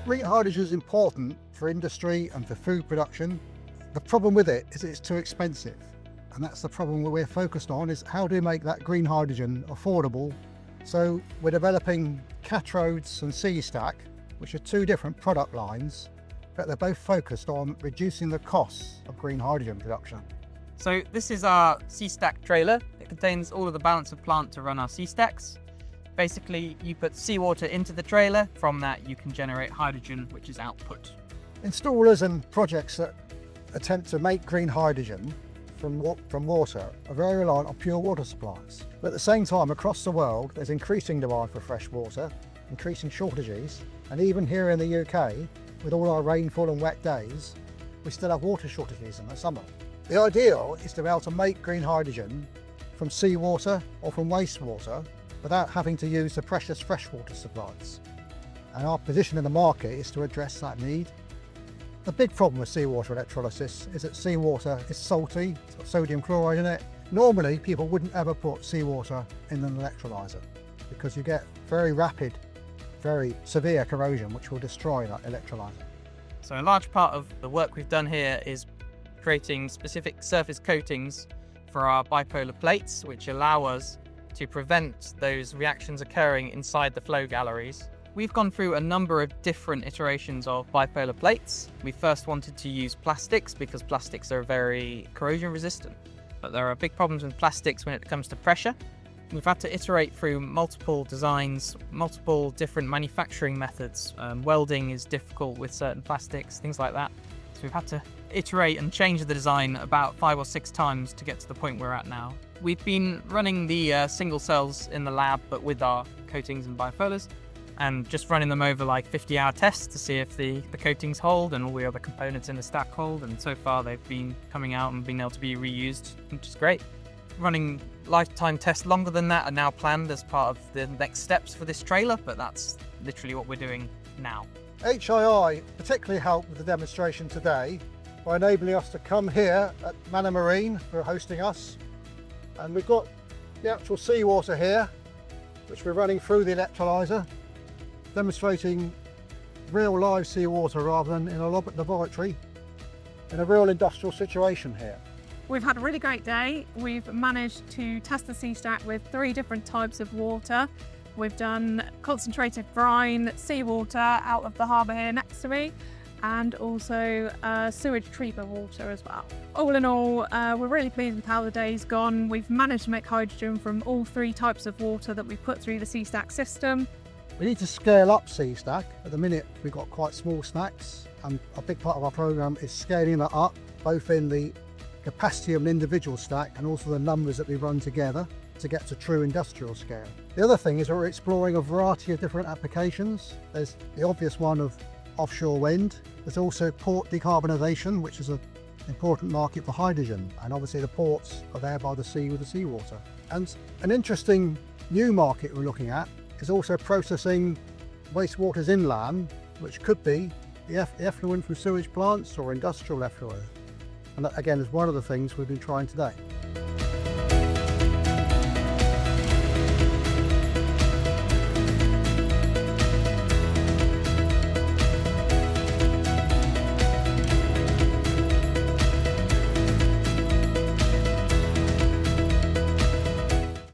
Green hydrogen is important for industry and for food production. The problem with it is it's too expensive. And that's the problem that we're focused on, is how do we make that green hydrogen affordable? So we're developing cathodes and C-Stack, which are two different product lines, but they're both focused on reducing the costs of green hydrogen production. So this is our C-Stack trailer. It contains all of the balance of plant to run our C-Stacks. Basically, you put seawater into the trailer. From that, you can generate hydrogen, which is output. Installers and projects that attempt to make green hydrogen from water are very reliant on pure water supplies. But at the same time, across the world, there's increasing demand for fresh water, increasing shortages, and even here in the UK, with all our rainfall and wet days, we still have water shortages in the summer. The ideal is to be able to make green hydrogen from seawater or from wastewater without having to use the precious freshwater supplies. And our position in the market is to address that need. The big problem with seawater electrolysis is that seawater is salty, it's got sodium chloride in it. Normally, people wouldn't ever put seawater in an electrolyser because you get very rapid, very severe corrosion which will destroy that electrolyser. So a large part of the work we've done here is creating specific surface coatings for our bipolar plates, which allow us to prevent those reactions occurring inside the flow galleries. We've gone through a number of different iterations of bipolar plates. We first wanted to use plastics because plastics are very corrosion resistant, but there are big problems with plastics when it comes to pressure. We've had to iterate through multiple designs, multiple different manufacturing methods. Welding is difficult with certain plastics, things like that. So we've had to iterate and change the design about 5 or 6 times to get to the point we're at now. We've been running the single cells in the lab, but with our coatings and bipolars, and just running them over like 50-hour tests to see if the coatings hold and all the other components in the stack hold. And so far they've been coming out and being able to be reused, which is great. Running lifetime tests longer than that are now planned as part of the next steps for this trailer, but that's literally what we're doing now. HII particularly helped with the demonstration today by enabling us to come here at Manor Marine for hosting us. And we've got the actual seawater here, which we're running through the electrolyser, demonstrating real live seawater rather than in a laboratory, in a real industrial situation here. We've had a really great day. We've managed to test the C-Stack with 3 different types of water. We've done concentrated brine, seawater out of the harbour here next to me, and also sewage treatment water as well. All in all, we're really pleased with how the day's gone. We've managed to make hydrogen from all 3 types of water that we put through the C-Stack system. We need to scale up C-Stack. At the minute, we've got quite small stacks, and a big part of our programme is scaling that up, both in the capacity of an individual stack and also the numbers that we run together to get to true industrial scale. The other thing is we're exploring a variety of different applications. There's the obvious one of offshore wind. There's also port decarbonisation, which is an important market for hydrogen, and obviously the ports are there by the sea with the seawater. And an interesting new market we're looking at is also processing wastewaters inland, which could be the effluent from sewage plants or industrial effluent. And that again is one of the things we've been trying today.